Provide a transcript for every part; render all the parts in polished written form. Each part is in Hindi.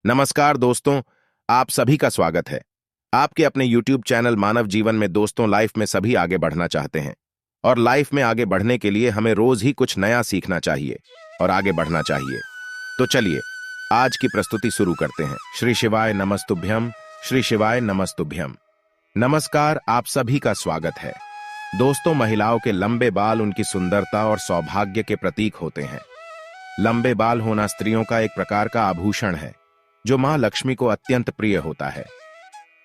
नमस्कार दोस्तों, आप सभी का स्वागत है। आपके अपने YouTube चैनल मानव जीवन में दोस्तों, लाइफ में सभी आगे बढ़ना चाहते हैं और लाइफ में आगे बढ़ने के लिए हमें रोज ही कुछ नया सीखना चाहिए और आगे बढ़ना चाहिए। तो चलिए आज की प्रस्तुति शुरू करते हैं। श्री शिवाय नमस्तुभ्यम, श्री शिवाय नमस्तुभ्यम। नमस्कार, आप सभी का स्वागत है। दोस्तों, महिलाओं के लंबे बाल उनकी सुंदरता और सौभाग्य के प्रतीक होते हैं। लंबे बाल होना स्त्रियों का एक प्रकार का आभूषण है जो मां लक्ष्मी को अत्यंत प्रिय होता है।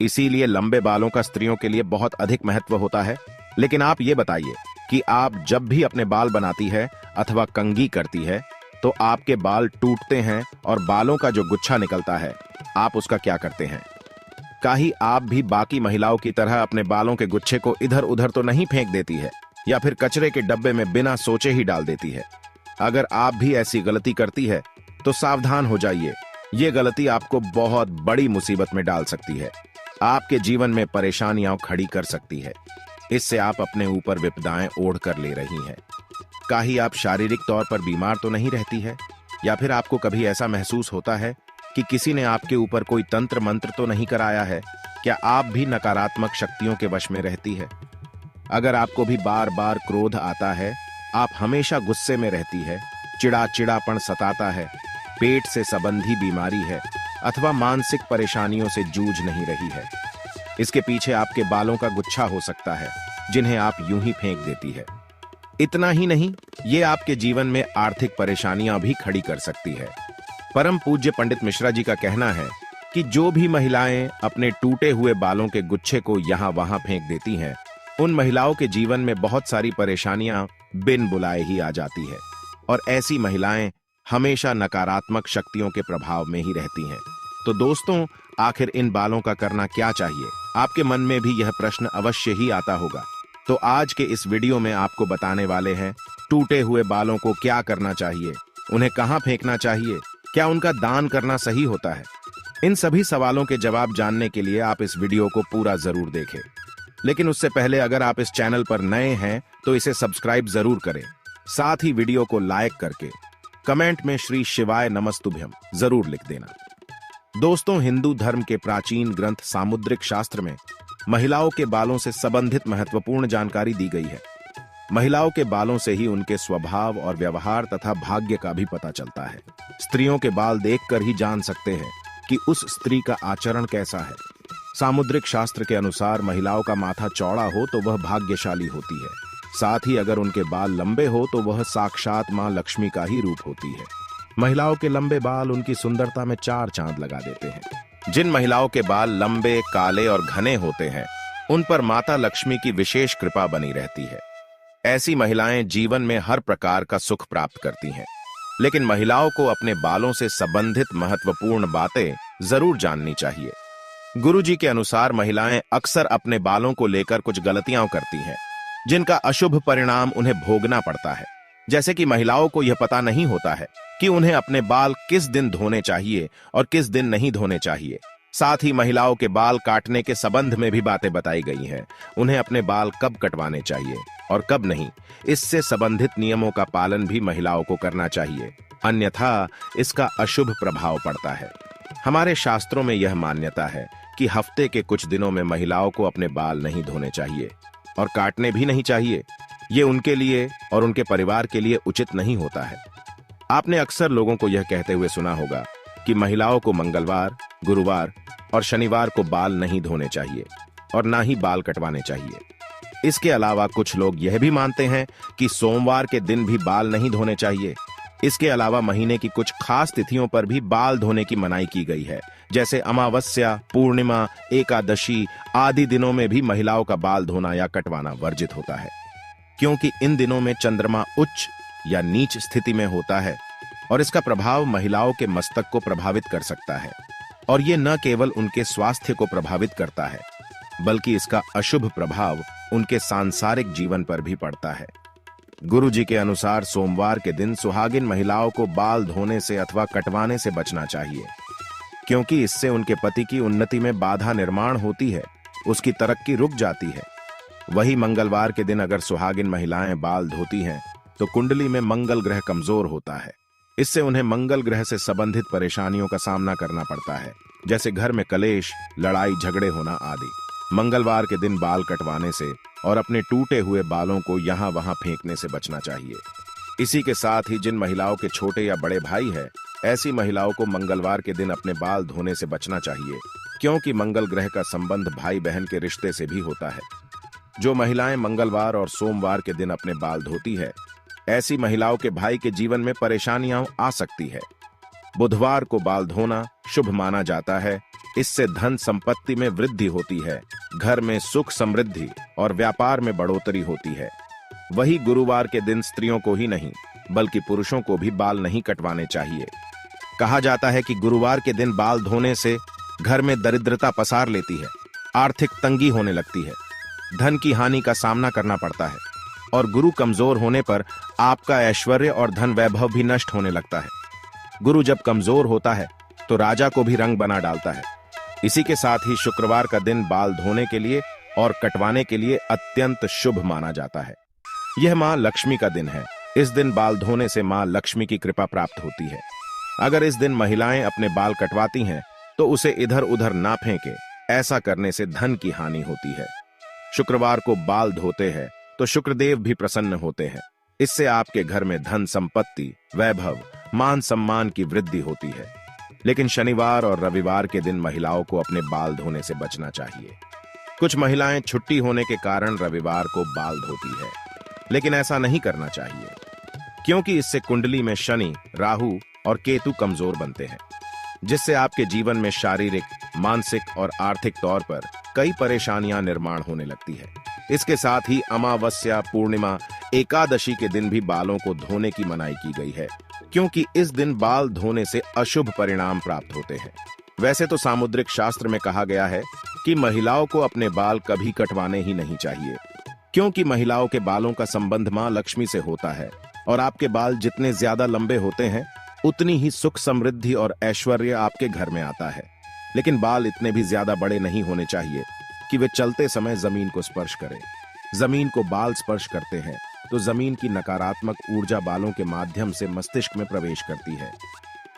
इसीलिए लंबे बालों का स्त्रियों के लिए बहुत अधिक महत्व होता है। लेकिन आप ये बताइए कि आप जब भी अपने बाल बनाती है अथवा कंघी करती है तो आपके बाल टूटते हैं और बालों का जो गुच्छा निकलता है, आप उसका क्या करते हैं? कहीं आप भी बाकी महिलाओं की तरह अपने बालों के गुच्छे को इधर उधर तो नहीं फेंक देती है या फिर कचरे के डब्बे में बिना सोचे ही डाल देती है? अगर आप भी ऐसी गलती करती है तो सावधान हो जाइए। ये गलती आपको बहुत बड़ी मुसीबत में डाल सकती है, आपके जीवन में परेशानियां खड़ी कर सकती है। इससे आप अपने ऊपर विपदाएं ओढ़ कर ले रही हैं। कहीं आप शारीरिक तौर पर बीमार तो नहीं रहती है या फिर आपको कभी ऐसा महसूस होता है कि किसी ने आपके ऊपर कोई तंत्र मंत्र तो नहीं कराया है? क्या आप भी नकारात्मक शक्तियों के वश में रहती है? अगर आपको भी बार बार क्रोध आता है, आप हमेशा गुस्से में रहती है, चिड़चिड़ापन सताता है, पेट से संबंधी बीमारी है अथवा मानसिक परेशानियों से जूझ नहीं रही है, इसके पीछे आपके बालों का गुच्छा हो सकता है जिन्हें आप यूं ही फेंक देती है। इतना ही नहीं, ये आपके जीवन में आर्थिक परेशानियां भी खड़ी कर सकती है। परम पूज्य पंडित मिश्रा जी का कहना है कि जो भी महिलाएं अपने टूटे हुए बालों के गुच्छे को यहां वहां फेंक देती हैं, उन महिलाओं के जीवन में बहुत सारी परेशानियां बिन बुलाए ही आ जाती है और ऐसी महिलाएं हमेशा नकारात्मक शक्तियों के प्रभाव में ही रहती हैं। तो दोस्तों, आखिर इन बालों का करना क्या चाहिए? आपके मन में भी यह प्रश्न अवश्य ही आता होगा। तो आज के इस वीडियो में आपको बताने वाले हैं टूटे हुए बालों को क्या करना चाहिए, उन्हें कहां फेंकना चाहिए, क्या उनका दान करना सही होता है? इन सभी सवालों के जवाब जानने के लिए आप इस वीडियो को पूरा जरूर देखें। लेकिन उससे पहले अगर आप इस चैनल पर नए हैं तो इसे सब्सक्राइब जरूर करें। साथ ही वीडियो को लाइक करके कमेंट में श्री शिवाय नमस्तुभ्यम जरूर लिख देना। दोस्तों, हिंदू धर्म के प्राचीन ग्रंथ सामुद्रिक शास्त्र में महिलाओं के बालों से संबंधित महत्वपूर्ण जानकारी दी गई है। महिलाओं के बालों से ही उनके स्वभाव और व्यवहार तथा भाग्य का भी पता चलता है। स्त्रियों के बाल देखकर ही जान सकते हैं कि उस स्त्री का आचरण कैसा है। सामुद्रिक शास्त्र के अनुसार महिलाओं का माथा चौड़ा हो तो वह भाग्यशाली होती है, साथ ही अगर उनके बाल लंबे हो तो वह साक्षात मां लक्ष्मी का ही रूप होती है। महिलाओं के लंबे बाल उनकी सुंदरता में चार चांद लगा देते हैं। जिन महिलाओं के बाल लंबे, काले और घने होते हैं, उन पर माता लक्ष्मी की विशेष कृपा बनी रहती है। ऐसी महिलाएं जीवन में हर प्रकार का सुख प्राप्त करती हैं। लेकिन महिलाओं को अपने बालों से संबंधित महत्वपूर्ण बातें जरूर जाननी चाहिए। गुरुजी के अनुसार महिलाएं अक्सर अपने बालों को लेकर कुछ गलतियां करती हैं जिनका अशुभ परिणाम उन्हें भोगना पड़ता है। जैसे कि महिलाओं को यह पता नहीं होता है कि उन्हें अपने बाल किस दिन धोने चाहिए और किस दिन नहीं धोने चाहिए। साथ ही महिलाओं के बाल काटने के संबंध में भी बातें बताई गई हैं। उन्हें अपने बाल कब कटवाने चाहिए और कब नहीं, इससे संबंधित नियमों का पालन भी महिलाओं को करना चाहिए, अन्यथा इसका अशुभ प्रभाव पड़ता है। हमारे शास्त्रों में यह मान्यता है कि हफ्ते के कुछ दिनों में महिलाओं को अपने बाल नहीं धोने चाहिए और काटने भी नहीं चाहिए। ये उनके लिए और उनके परिवार के लिए उचित नहीं होता है। आपने अक्सर लोगों को यह कहते हुए सुना होगा कि महिलाओं को मंगलवार, गुरुवार और शनिवार को बाल नहीं धोने चाहिए और ना ही बाल कटवाने चाहिए। इसके अलावा कुछ लोग यह भी मानते हैं कि सोमवार के दिन भी बाल नहीं धोने चाहिए। इसके अलावा महीने की कुछ खास तिथियों पर भी बाल धोने की मनाही की गई है, जैसे अमावस्या, पूर्णिमा, एकादशी आदि दिनों में भी महिलाओं का बाल धोना या कटवाना वर्जित होता है, क्योंकि इन दिनों में चंद्रमा उच्च या नीच स्थिति में होता है और इसका प्रभाव महिलाओं के मस्तक को प्रभावित कर सकता है। और ये न केवल उनके स्वास्थ्य को प्रभावित करता है, बल्कि इसका अशुभ प्रभाव उनके सांसारिक जीवन पर भी पड़ता है। गुरुजी के अनुसार सोमवार के दिन सुहागिन महिलाओं को बाल धोने से अथवा कटवाने से बचना चाहिए, क्योंकि इससे उनके पति की उन्नति में बाधा निर्माण होती है, उसकी तरक्की रुक जाती है। वही मंगलवार के दिन अगर सुहागिन महिलाएं बाल धोती हैं तो कुंडली में मंगल ग्रह कमजोर होता है इससे उन्हें मंगल ग्रह से संबंधित परेशानियों का सामना करना पड़ता है, जैसे घर में कलेश, लड़ाई झगड़े होना आदि। मंगलवार के दिन बाल कटवाने से और अपने टूटे हुए बालों को यहाँ वहां फेंकने से बचना चाहिए। इसी के साथ ही जिन महिलाओं के छोटे या बड़े भाई हैं, ऐसी महिलाओं को मंगलवार के दिन अपने बाल धोने से बचना चाहिए, क्योंकि मंगल ग्रह का संबंध भाई बहन के रिश्ते से भी होता है। जो महिलाएं मंगलवार और सोमवार के दिन अपने बाल धोती है, ऐसी महिलाओं के भाई के जीवन में परेशानियां आ सकती है। बुधवार को बाल धोना शुभ माना जाता है। इससे धन संपत्ति में वृद्धि होती है, घर में सुख समृद्धि और व्यापार में बढ़ोतरी होती है। वही गुरुवार के दिन स्त्रियों को ही नहीं बल्कि पुरुषों को भी बाल नहीं कटवाने चाहिए। कहा जाता है कि गुरुवार के दिन बाल धोने से घर में दरिद्रता पसार लेती है, आर्थिक तंगी होने लगती है, धन की हानि का सामना करना पड़ता है और गुरु कमजोर होने पर आपका ऐश्वर्य और धन वैभव भी नष्ट होने लगता है। गुरु जब कमजोर होता है तो राजा को भी रंग बना डालता है। इसी के साथ ही शुक्रवार का दिन बाल धोने के लिए और कटवाने के लिए अत्यंत शुभ माना जाता है। यह मां लक्ष्मी का दिन है। इस दिन बाल धोने से मां लक्ष्मी की कृपा प्राप्त होती है। अगर इस दिन महिलाएं अपने बाल कटवाती हैं तो उसे इधर उधर ना फेंके, ऐसा करने से धन की हानि होती है। शुक्रवार को बाल धोते हैं तो शुक्रदेव भी प्रसन्न होते हैं। इससे आपके घर में धन संपत्ति, वैभव, मान सम्मान की वृद्धि होती है। लेकिन शनिवार और रविवार के दिन महिलाओं को अपने बाल धोने से बचना चाहिए। कुछ महिलाएं छुट्टी होने के कारण रविवार को बाल धोती है, लेकिन ऐसा नहीं करना चाहिए, क्योंकि इससे कुंडली में शनि, राहु और केतु कमजोर बनते हैं, जिससे आपके जीवन में शारीरिक, मानसिक और आर्थिक तौर पर कई परेशानियां निर्माण होने लगती है। इसके साथ ही अमावस्या, पूर्णिमा, एकादशी के दिन भी बालों को धोने की मनाही की गई है, क्योंकि इस दिन बाल धोने से अशुभ परिणाम प्राप्त होते हैं। वैसे तो सामुद्रिक शास्त्र में कहा गया है कि महिलाओं को अपने बाल कभी कटवाने ही नहीं चाहिए, क्योंकि महिलाओं के बालों का संबंध मां लक्ष्मी से होता है और आपके बाल जितने ज्यादा लंबे होते हैं उतनी ही सुख समृद्धि और ऐश्वर्य आपके घर में आता है। लेकिन बाल इतने भी ज्यादा बड़े नहीं होने चाहिए कि वे चलते समय जमीन को स्पर्श करें। जमीन को बाल स्पर्श करते हैं तो जमीन की नकारात्मक ऊर्जा बालों के माध्यम से मस्तिष्क में प्रवेश करती है।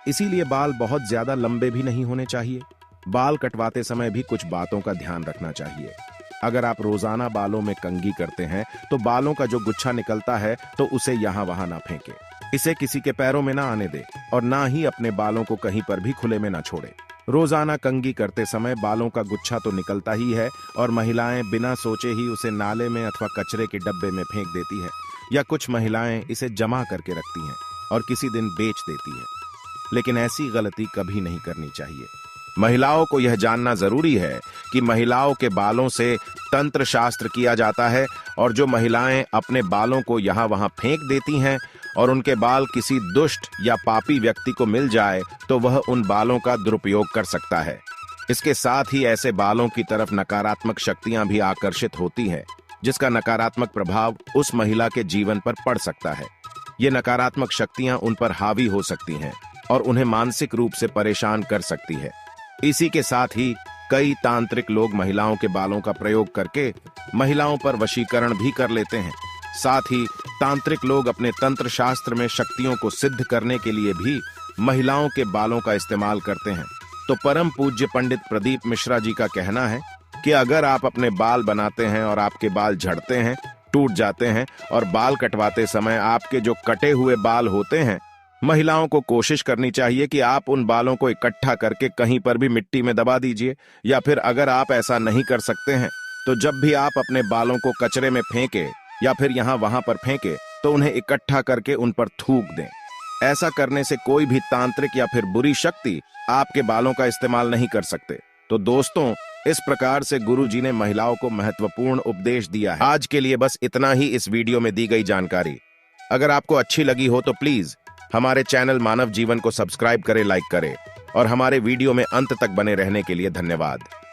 इसीलिए बाल बहुत ज्यादा लंबे भी नहीं होने चाहिए। बाल कटवाते समय भी कुछ बातों का ध्यान रखना चाहिए। अगर आप रोजाना बालों में कंघी करते हैं तो बालों का जो गुच्छा निकलता है तो उसे यहाँ वहां ना फेंके। इसे किसी के पैरों में ना आने दे और ना ही अपने बालों को कहीं पर भी खुले में ना छोड़े। रोजाना कंघी करते समय बालों का गुच्छा तो निकलता ही है और महिलाएं बिना सोचे ही उसे नाले में अथवा कचरे के डब्बे में फेंक देती है, या कुछ महिलाएं इसे जमा करके रखती हैं और किसी दिन बेच देती है। लेकिन ऐसी गलती कभी नहीं करनी चाहिए। महिलाओं को यह जानना जरूरी है कि महिलाओं के बालों से तंत्र शास्त्र किया जाता है और जो महिलाएं अपने बालों को यहाँ वहां फेंक देती हैं और उनके बाल किसी दुष्ट या पापी व्यक्ति को मिल जाए तो वह उन बालों का दुरुपयोग कर सकता है। इसके साथ ही ऐसे बालों की तरफ नकारात्मक शक्तियां भी आकर्षित होती हैं, जिसका नकारात्मक प्रभाव उस महिला के जीवन पर पड़ सकता है। ये नकारात्मक शक्तियां उन पर हावी हो सकती हैं और उन्हें मानसिक रूप से परेशान कर सकती है। इसी के साथ ही कई तांत्रिक लोग महिलाओं के बालों का प्रयोग करके महिलाओं पर वशीकरण भी कर लेते हैं। साथ ही तांत्रिक लोग अपने तंत्र शास्त्र में शक्तियों को सिद्ध करने के लिए भी महिलाओं के बालों का इस्तेमाल करते हैं। तो परम पूज्य पंडित प्रदीप मिश्रा जी का कहना है कि अगर आप अपने बाल बनाते हैं और आपके बाल झड़ते हैं, टूट जाते हैं और बाल कटवाते समय आपके जो कटे हुए बाल होते हैं, महिलाओं को कोशिश करनी चाहिए कि आप उन बालों को इकट्ठा करके कहीं पर भी मिट्टी में दबा दीजिए, या फिर अगर आप ऐसा नहीं कर सकते हैं तो जब भी आप अपने बालों को कचरे में फेंके या फिर यहाँ वहां पर फेंके तो उन्हें इकट्ठा करके उन पर थूक दें। ऐसा करने से कोई भी तांत्रिक या फिर बुरी शक्ति आपके बालों का इस्तेमाल नहीं कर सकते। तो दोस्तों, इस प्रकार से गुरु जी ने महिलाओं को महत्वपूर्ण उपदेश दिया है। आज के लिए बस इतना ही इस वीडियो में दी गई जानकारी। अगर आपको अच्छी लगी हो तो प्लीज हमारे चैनल मानव जीवन को सब्सक्राइब करें, लाइक करें और हमारे वीडियो में अंत तक बने रहने के लिए धन्यवाद।